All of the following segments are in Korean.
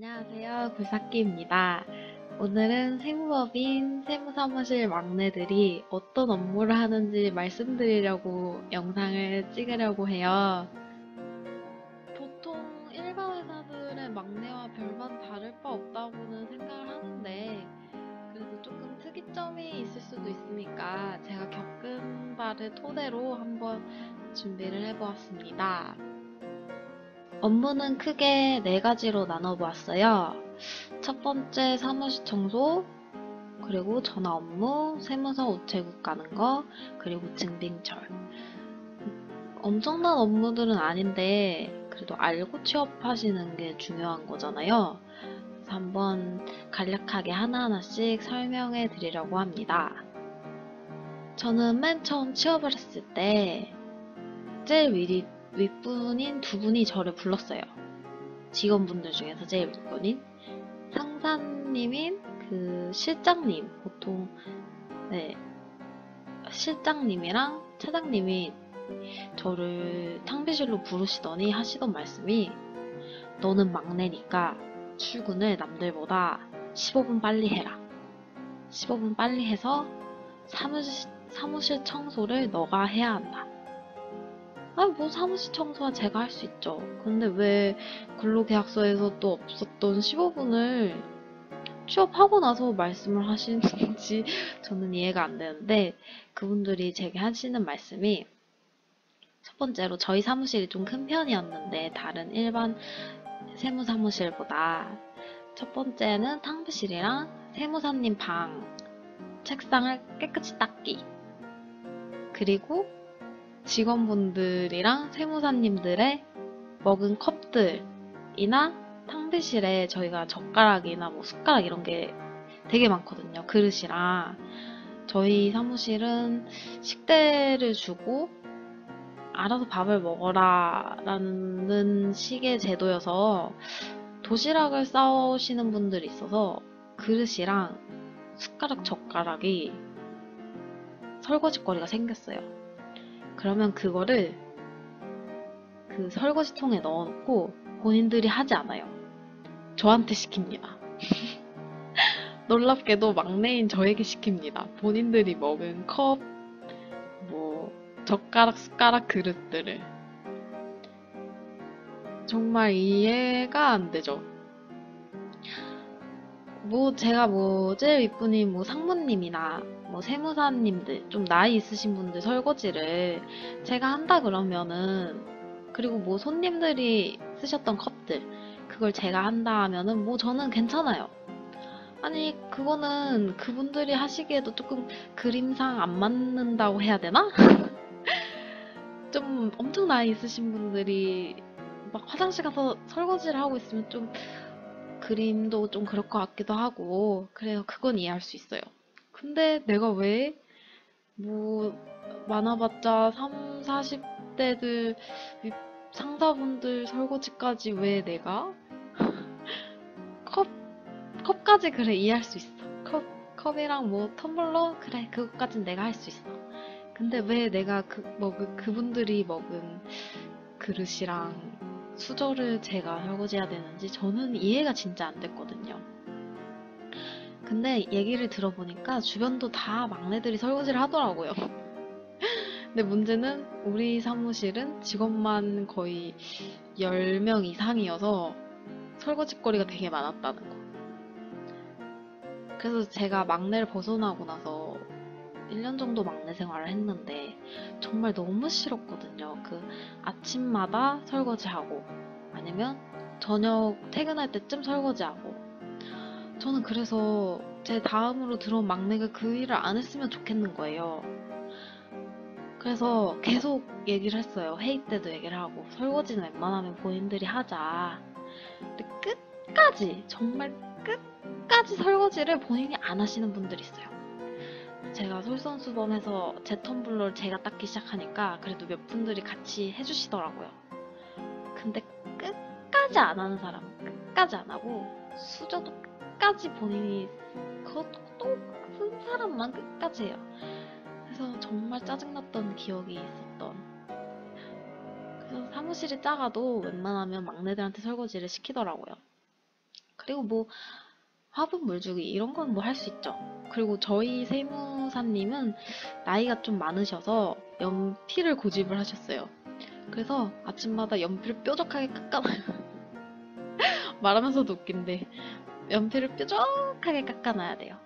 안녕하세요. 굴삭기입니다. 오늘은 세무법인 세무사무실 막내들이 어떤 업무를 하는지 말씀드리려고 영상을 찍으려고 해요. 보통 일반 회사들의 막내와 별반 다를 바 없다고는 생각을 하는데 그래도 조금 특이점이 있을 수도 있으니까 제가 겪은 바를 토대로 한번 준비를 해보았습니다. 업무는 크게 4가지로 나눠보았어요. 첫 번째 사무실 청소, 그리고 전화 업무, 세무서 우체국 가는 거, 그리고 증빙철. 엄청난 업무들은 아닌데 그래도 알고 취업하시는 게 중요한 거잖아요. 그래서 한번 간략하게 하나하나씩 설명해 드리려고 합니다. 저는 맨 처음 취업을 했을 때 제일 윗분인 2분이 저를 불렀어요. 직원분들 중에서 제일 윗분인 상사님인 그 실장님, 보통 네, 실장님이랑 차장님이 저를 탕비실로 부르시더니 하시던 말씀이 너는 막내니까 출근을 남들보다 15분 빨리 해라. 15분 빨리 해서 사무실 청소를 너가 해야 한다. 뭐 사무실 청소は제가 할 수 있죠. 근데 왜 근로계약서에서 또 없었던 15분을 취업하고 나서 말씀을 하시는지 저는 이해가 안 되는데 그분들이 제게 하시는 말씀이 첫 번째로 저희 사무실이 좀 큰 편이었는데 다른 일반 세무사무실보다 첫 번째는 탕비실이랑 세무사님 방 책상을 깨끗이 닦기 그리고 직원분들이랑 세무사님들의 먹은 컵들이나 탕비실에 저희가 젓가락이나 뭐 숟가락 이런 게 되게 많거든요. 그릇이랑 저희 사무실은 식대를 주고 알아서 밥을 먹어라 라는 식의 제도여서 도시락을 싸오시는 분들이 있어서 그릇이랑 숟가락 젓가락이 설거지거리가 생겼어요. 그러면 그거를 그 설거지통에 넣어놓고 본인들이 하지 않아요. 저한테 시킵니다. 놀랍게도 막내인 저에게 시킵니다. 본인들이 먹은 컵, 뭐 젓가락, 숟가락, 그릇들을. 정말 이해가 안 되죠. 제가 제일 윗분인 상무님이나 세무사님들, 좀 나이 있으신 분들 설거지를 제가 한다 그러면은, 그리고 손님들이 쓰셨던 컵들, 그걸 제가 한다 하면은 저는 괜찮아요. 아니, 그거는 그분들이 하시기에도 조금 그림상 안 맞는다고 해야 되나? 좀 엄청 나이 있으신 분들이 막 화장실 가서 설거지를 하고 있으면 좀 그림도 좀 그럴 것 같기도 하고 그래요. 그건 이해할 수 있어요. 근데 내가 왜 많아봤자 3, 40대들 상사분들 설거지까지 왜 내가 컵, 컵까지 그래 이해할 수 있어. 컵이랑 텀블러 그래 그것까진 내가 할 수 있어. 근데 왜 내가 그분들이 먹은 그릇이랑 수저를 제가 설거지해야 되는지 저는 이해가 진짜 안 됐거든요. 근데 얘기를 들어보니까 주변도 다 막내들이 설거지를 하더라고요. 근데 문제는 우리 사무실은 직원만 거의 10명 이상이어서 설거지거리가 되게 많았다는 거. 그래서 제가 막내를 벗어나고 나서 1년 정도 막내 생활을 했는데 정말 너무 싫었거든요. 아침마다 설거지하고 아니면 저녁 퇴근할 때쯤 설거지하고 저는 그래서 제 다음으로 들어온 막내가 그 일을 안 했으면 좋겠는 거예요. 그래서 계속 얘기를 했어요. 회의 때도 얘기를 하고 설거지는 웬만하면 본인들이 하자. 근데 끝까지 정말 끝까지 설거지를 본인이 안 하시는 분들이 있어요. 제가 솔선수범해서 제 텀블러를 제가 닦기 시작하니까 그래도 몇 분들이 같이 해주시더라고요. 근데 끝까지 안 하는 사람은 끝까지 안 하고 수저도 끝까지 본인이 그것도 쓴 사람만 끝까지 해요. 그래서 정말 짜증났던 기억이 있었던. 그래서 사무실이 작아도 웬만하면 막내들한테 설거지를 시키더라고요. 그리고 뭐 화분 물 주기 이런 건 뭐 할 수 있죠. 그리고 저희 세무사님은 나이가 좀 많으셔서 연필을 고집을 하셨어요. 그래서 아침마다 연필을 뾰족하게 깎아놔요. 말하면서도 웃긴데 연필을 뾰족하게 깎아놔야 돼요.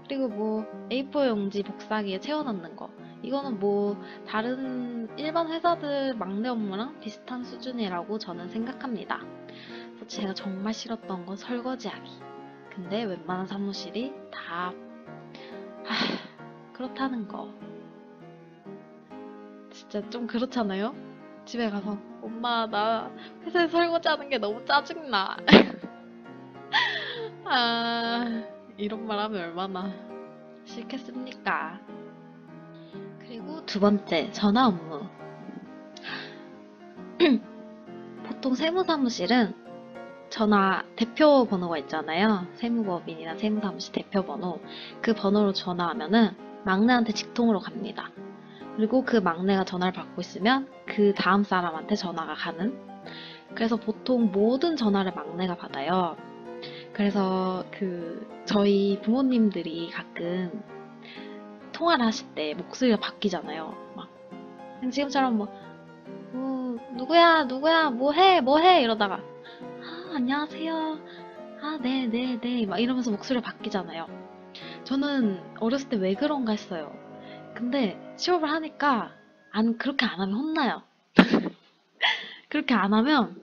그리고 뭐 A4 용지 복사기에 채워넣는 거, 이거는 뭐 다른 일반 회사들 막내 업무랑 비슷한 수준이라고 저는 생각합니다. 그래서 제가 정말 싫었던 건 설거지하기. 근데 웬만한 사무실이 다 그렇다는 거. 진짜 좀 그렇잖아요? 집에 가서 엄마 나 회사에 설거지하는 게 너무 짜증나. 아, 이런 말 하면 얼마나 싫겠습니까? 그리고 두 번째, 전화 업무. 보통 세무사무실은 전화 대표 번호가 있잖아요. 세무법인이나 세무사무실 대표 번호. 그 번호로 전화하면은 막내한테 직통으로 갑니다. 그리고 그 막내가 전화를 받고 있으면 그 다음 사람한테 전화가 가는. 그래서 보통 모든 전화를 막내가 받아요. 그래서 저희 부모님들이 가끔 통화를 하실 때 목소리가 바뀌잖아요. 막 지금처럼 뭐 누구야 뭐해 이러다가 안녕하세요. 네네네 막 이러면서 목소리가 바뀌잖아요. 저는 어렸을 때 왜 그런가 했어요. 근데 취업을 하니까 그렇게 안 하면 혼나요. 그렇게 안 하면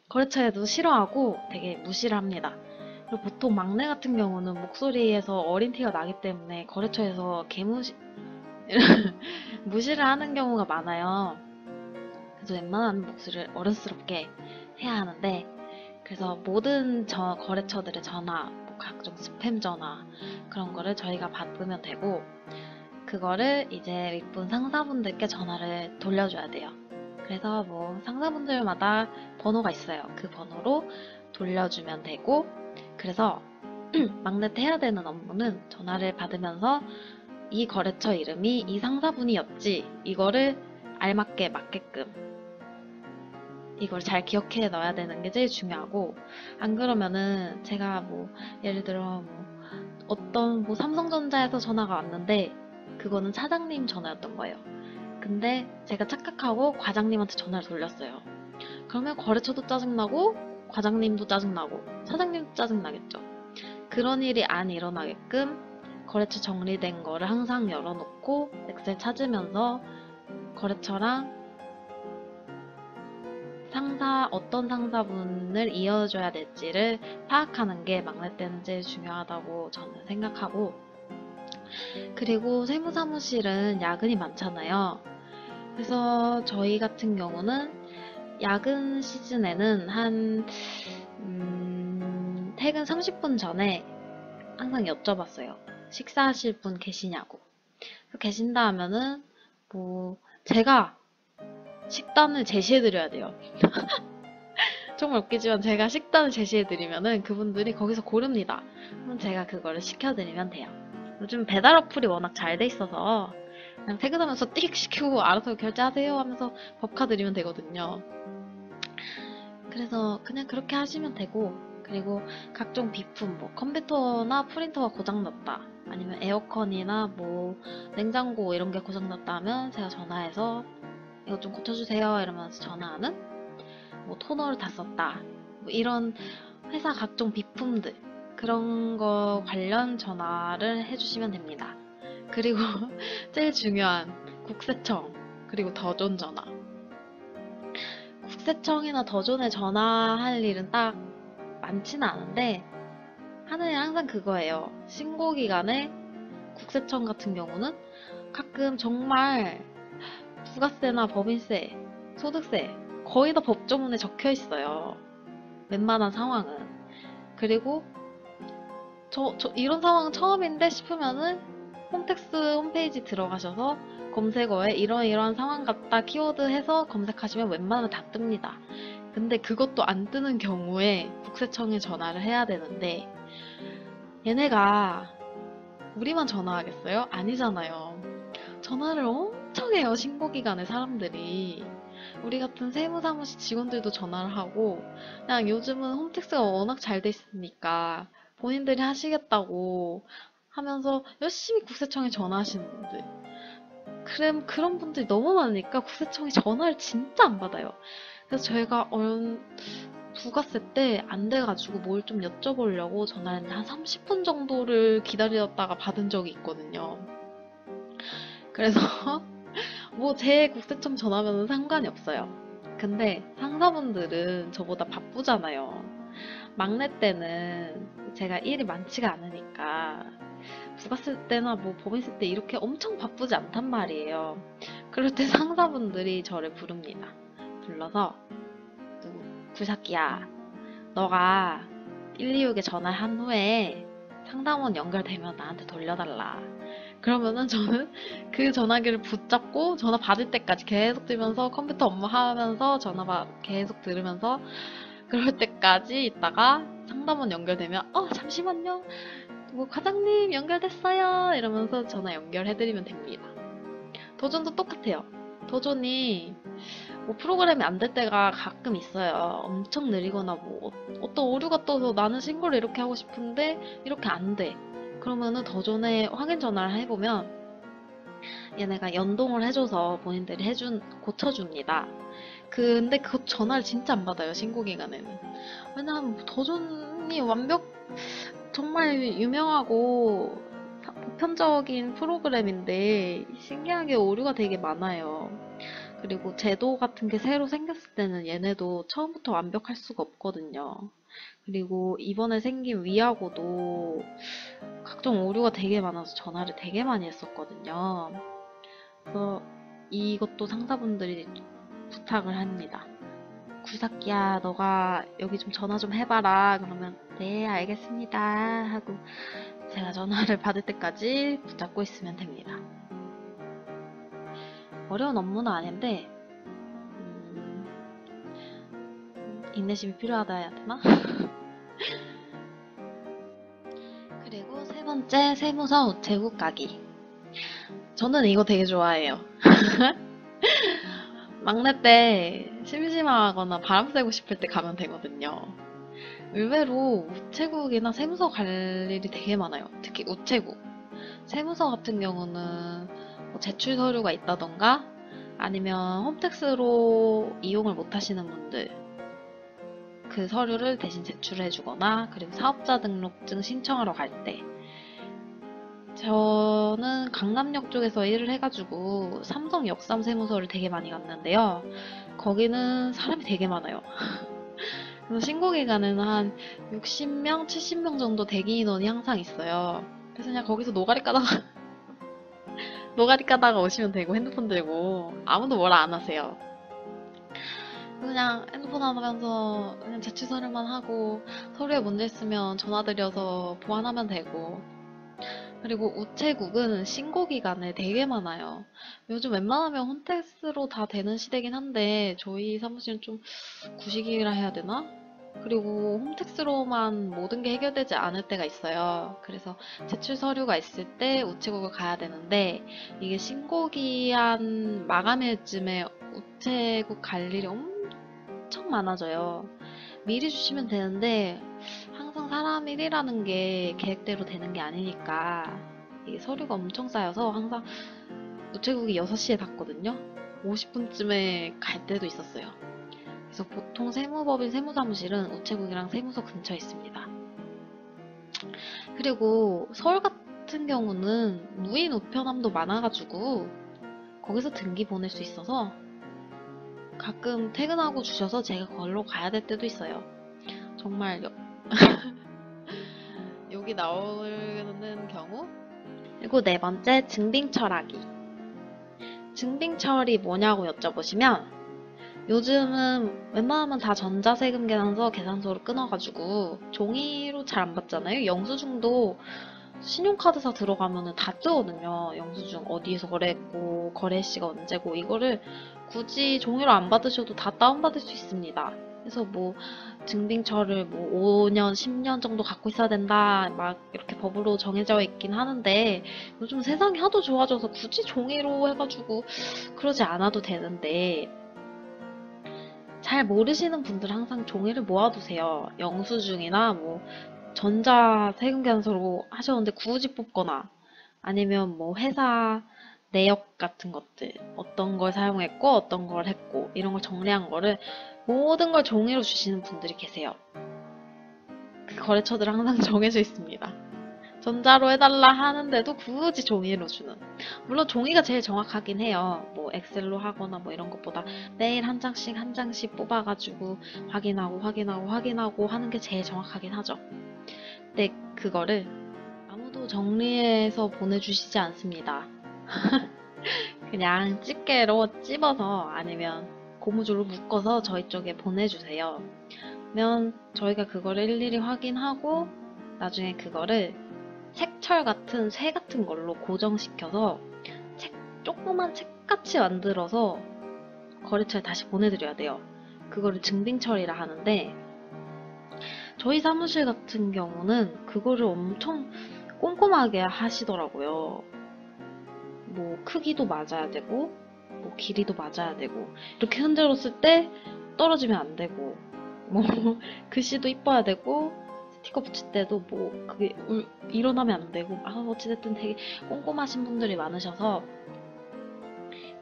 거래처에도 싫어하고 되게 무시를 합니다. 그리고 보통 막내 같은 경우는 목소리에서 어린 티가 나기 때문에 거래처에서 무시를 하는 경우가 많아요. 그래서 웬만하면 목소리를 어른스럽게 해야 하는데, 그래서 모든 거래처들의 전화, 뭐 각종 스팸 전화 그런 거를 저희가 받으면 되고, 그거를 이제 윗분 상사분들께 전화를 돌려줘야 돼요. 그래서 뭐 상사분들마다 번호가 있어요. 그 번호로 돌려주면 되고, 그래서 막내 때 해야 되는 업무는 전화를 받으면서 이 거래처 이름이 이 상사분이었지, 이거를 알맞게 맞게끔 이걸 잘 기억해 넣어야 되는 게 제일 중요하고, 안 그러면은 제가 뭐 예를 들어 뭐 어떤 뭐 삼성전자에서 전화가 왔는데 그거는 차장님 전화였던 거예요. 근데 제가 착각하고 과장님한테 전화를 돌렸어요. 그러면 거래처도 짜증나고 과장님도 짜증나고 사장님도 짜증나겠죠. 그런 일이 안 일어나게끔 거래처 정리된 거를 항상 열어놓고 엑셀 찾으면서 거래처랑 어떤 상사분을 이어줘야 될지를 파악하는 게 막내 때는 제일 중요하다고 저는 생각하고, 그리고 세무사무실은 야근이 많잖아요. 그래서 저희 같은 경우는 야근 시즌에는 퇴근 30분 전에 항상 여쭤봤어요. 식사하실 분 계시냐고. 계신다 하면은 뭐 제가 식단을 제시해드려야 돼요. 정말 웃기지만 제가 식단을 제시해드리면은 그분들이 거기서 고릅니다. 그럼 제가 그거를 시켜드리면 돼요. 요즘 배달 어플이 워낙 잘 돼 있어서 그냥 퇴근하면서 띡 시키고 알아서 결제하세요 하면서 법카 드리면 되거든요. 그래서 그냥 그렇게 하시면 되고, 그리고 각종 비품, 뭐 컴퓨터나 프린터가 고장났다, 아니면 에어컨이나 뭐 냉장고 이런 게 고장났다 하면 제가 전화해서 이거 좀 고쳐주세요 이러면서 전화하는, 뭐 토너를 다 썼다, 뭐 이런 회사 각종 비품들, 그런 거 관련 전화를 해주시면 됩니다. 그리고 제일 중요한 국세청, 그리고 더존 전화. 국세청이나 더존에 전화할 일은 딱 많지는 않은데 하는 일 항상 그거예요. 신고기간에 국세청 같은 경우는 가끔 정말 부가세나 법인세, 소득세 거의 다 법조문에 적혀 있어요. 웬만한 상황은. 그리고 이런 상황은 처음인데 싶으면은 홈택스 홈페이지 들어가셔서 검색어에 이러한 상황 같다 키워드 해서 검색하시면 웬만하면 다 뜹니다. 근데 그것도 안 뜨는 경우에 국세청에 전화를 해야 되는데, 얘네가 우리만 전화하겠어요? 아니잖아요. 전화를 엄청 해요, 신고기간에 사람들이. 우리 같은 세무사무실 직원들도 전화를 하고, 그냥 요즘은 홈택스가 워낙 잘 돼 있으니까 본인들이 하시겠다고 하면서 열심히 국세청에 전화하시는 분들. 그런 분들이 너무 많으니까 국세청이 전화를 진짜 안 받아요. 그래서 저희가 부가세 때 안 돼가지고 뭘 좀 여쭤보려고 전화했는데 한 30분 정도를 기다렸다가 받은 적이 있거든요. 그래서 뭐 제 국세청 전화면은 상관이 없어요. 근데 상사분들은 저보다 바쁘잖아요. 막내 때는 제가 일이 많지가 않으니까 부가세 때나 뭐 법인세 때 이렇게 엄청 바쁘지 않단 말이에요. 그럴 때 상사분들이 저를 부릅니다. 불러서 누구 구삭기야, 너가 126에 전화한 후에 상담원 연결되면 나한테 돌려달라. 그러면은 저는 그 전화기를 붙잡고 전화 받을 때까지 계속 들면서 컴퓨터 업무하면서 계속 들으면서 그럴 때까지 있다가 상담원 연결되면 잠시만요. 뭐 과장님 연결됐어요. 이러면서 전화 연결해드리면 됩니다. 도전도 똑같아요. 도전이 뭐 프로그램이 안 될 때가 가끔 있어요. 엄청 느리거나 뭐 어떤 오류가 떠서 나는 신고를 이렇게 하고 싶은데 이렇게 안 돼. 그러면은 더 전에 확인 전화를 해보면 얘네가 연동을 해줘서 본인들이 고쳐줍니다. 근데 그 전화를 진짜 안 받아요, 신고 기간에는. 왜냐면 도전이 정말 유명하고 보편적인 프로그램인데 신기하게 오류가 되게 많아요. 그리고 제도 같은 게 새로 생겼을 때는 얘네도 처음부터 완벽할 수가 없거든요. 그리고 이번에 생긴 위하고도 각종 오류가 되게 많아서 전화를 되게 많이 했었거든요. 그래서 이것도 상사분들이 부탁을 합니다. 굴삭기야, 너가 여기 좀 전화 좀 해봐라. 그러면 네, 알겠습니다. 하고 제가 전화를 받을 때까지 붙잡고 있으면 됩니다. 어려운 업무는 아닌데 인내심이 필요하다 해야 되나? 그리고 세 번째, 세무서 우체국 가기. 저는 이거 되게 좋아해요. 막내 때 심심하거나 바람 쐬고 싶을 때 가면 되거든요. 의외로 우체국이나 세무서 갈 일이 되게 많아요. 특히 우체국. 세무서 같은 경우는 뭐 제출 서류가 있다던가 아니면 홈택스로 이용을 못 하시는 분들 그 서류를 대신 제출해 주거나 그리고 사업자 등록증 신청하러 갈 때 저는 강남역 쪽에서 일을 해가지고 삼성 역삼 세무서를 되게 많이 갔는데요. 거기는 사람이 되게 많아요. 그래서 신고 기간에는 한 60명, 70명 정도 대기 인원이 항상 있어요. 그래서 그냥 거기서 노가리 까다가 오시면 되고 핸드폰 들고 아무도 뭐라 안 하세요. 그냥 핸드폰 하면서 그냥 제출 서류만 하고 서류에 문제 있으면 전화드려서 보완하면 되고 그리고 우체국은 신고 기간에 되게 많아요. 요즘 웬만하면 홈택스로 다 되는 시대긴 한데 저희 사무실은 좀 구식이라 해야 되나? 그리고 홈택스로만 모든 게 해결되지 않을 때가 있어요. 그래서 제출 서류가 있을 때 우체국을 가야 되는데 이게 신고기한 마감일쯤에 우체국 갈 일이 엄청 많아져요. 미리 주시면 되는데 항상 사람 일이라는 게 계획대로 되는 게 아니니까 이게 서류가 엄청 쌓여서 항상 우체국이 6시에 닫거든요. 50분쯤에 갈 때도 있었어요. 그래서 보통 세무법인 세무사무실은 우체국이랑 세무서 근처에 있습니다. 그리고 서울 같은 경우는 무인 우편함도 많아가지고 거기서 등기 보낼 수 있어서 가끔 퇴근하고 주셔서 제가 걸로 가야 될 때도 있어요. 정말 여기 나오는 경우. 그리고 네 번째, 증빙철하기. 증빙철이 뭐냐고 여쭤보시면 요즘은 웬만하면 다 전자세금 계산서 계산서로 끊어가지고 종이로 잘 안 받잖아요. 영수증도 신용카드사 들어가면은 다 뜨거든요. 영수증 어디에서 거래했고 거래시가 언제고 이거를 굳이 종이로 안 받으셔도 다 다운받을 수 있습니다. 그래서 뭐 증빙처를 뭐 5년, 10년 정도 갖고 있어야 된다 막 이렇게 법으로 정해져 있긴 하는데 요즘 세상이 하도 좋아져서 굳이 종이로 해가지고 그러지 않아도 되는데 잘 모르시는 분들은 항상 종이를 모아두세요. 영수증이나 뭐 전자 세금계산서로 하셨는데 구우지 뽑거나 아니면 뭐 회사 내역 같은 것들 어떤 걸 사용했고 어떤 걸 했고 이런 걸 정리한 거를 모든 걸 종이로 주시는 분들이 계세요. 그 거래처들은 항상 정해져 있습니다. 전자로 해달라 하는데도 굳이 종이로 주는. 물론 종이가 제일 정확하긴 해요. 뭐 엑셀로 하거나 뭐 이런 것보다 매일 한 장씩 한 장씩 뽑아가지고 확인하고 하는 게 제일 정확하긴 하죠. 근데 그거를 아무도 정리해서 보내주시지 않습니다. 그냥 집게로 찝어서 아니면 고무줄로 묶어서 저희 쪽에 보내주세요. 그러면 저희가 그거를 일일이 확인하고 나중에 그거를 색철 같은 쇠 같은 걸로 고정시켜서 조그만 책같이 만들어서 거래처에 다시 보내드려야 돼요. 그거를 증빙 처리라 하는데 저희 사무실 같은 경우는 그거를 엄청 꼼꼼하게 하시더라고요. 뭐 크기도 맞아야 되고 뭐 길이도 맞아야 되고 이렇게 흔들었을 때 떨어지면 안 되고 뭐 글씨도 이뻐야 되고 스티커 붙일 때도 뭐 그게 일어나면 안 되고 어찌됐든 되게 꼼꼼하신 분들이 많으셔서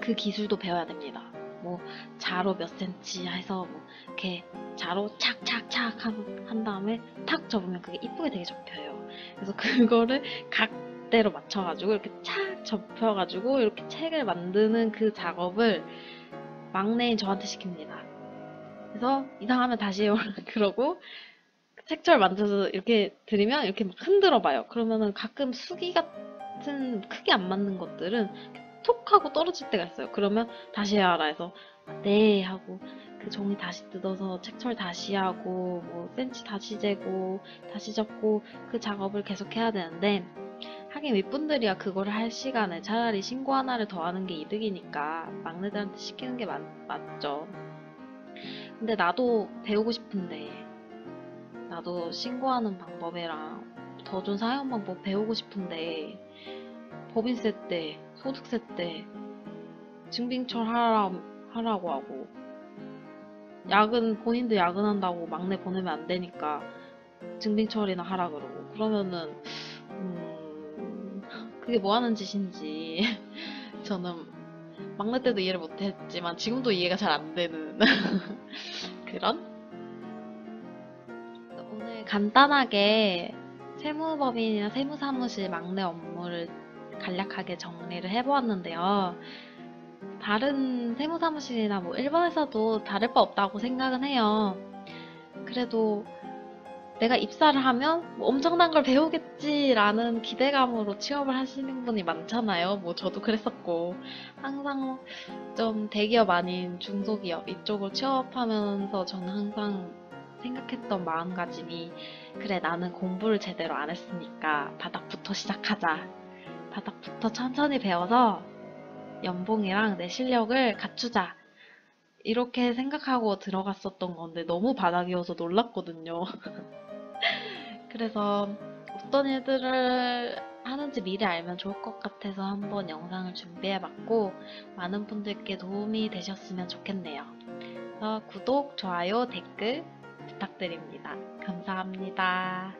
그 기술도 배워야 됩니다. 뭐 자로 몇 센치 해서 뭐 이렇게 자로 착착착 한 다음에 탁 접으면 그게 이쁘게 되게 접혀요. 그래서 그거를 각대로 맞춰가지고 이렇게 착 접혀가지고 이렇게 책을 만드는 그 작업을 막내인 저한테 시킵니다. 그래서 이상하면 다시 그러고 색깔 만져서 이렇게 드리면 이렇게 막 흔들어 봐요. 그러면은 가끔 수기 같은 크게 안 맞는 것들은 톡 하고 떨어질 때가 있어요. 그러면 다시 해라 해서 네 하고 그 종이 다시 뜯어서 책철 다시 하고 뭐 센치 다시 재고 다시 접고 그 작업을 계속 해야 되는데 하긴 윗분들이야 그거를 할 시간에 차라리 신고 하나를 더 하는 게 이득이니까 막내들한테 시키는 게 맞죠. 근데 나도 배우고 싶은데 나도 신고하는 방법이랑 더 좋은 사용 방법 배우고 싶은데 법인세 때, 소득세 때 증빙철 하라고 하고 본인도 야근한다고 막내 보내면 안 되니까 증빙철이나 하라 그러고 그러면은 그게 뭐 하는 짓인지 저는 막내 때도 이해를 못했지만 지금도 이해가 잘 안 되는 그런? 오늘 간단하게 세무법인이나 세무사무실 막내 업무를 간략하게 정리를 해보았는데요. 다른 세무사무실이나 뭐 일본 회사도 다를 바 없다고 생각은 해요. 그래도 내가 입사를 하면 뭐 엄청난 걸 배우겠지라는 기대감으로 취업을 하시는 분이 많잖아요. 뭐 저도 그랬었고 항상 좀 대기업 아닌 중소기업 이쪽으로 취업하면서 저는 항상 생각했던 마음가짐이 그래 나는 공부를 제대로 안 했으니까 바닥부터 시작하자. 바닥부터 천천히 배워서 연봉이랑 내 실력을 갖추자. 이렇게 생각하고 들어갔었던 건데 너무 바닥이어서 놀랐거든요. 그래서 어떤 일들을 하는지 미리 알면 좋을 것 같아서 한번 영상을 준비해봤고 많은 분들께 도움이 되셨으면 좋겠네요. 그래서 구독, 좋아요, 댓글 부탁드립니다. 감사합니다.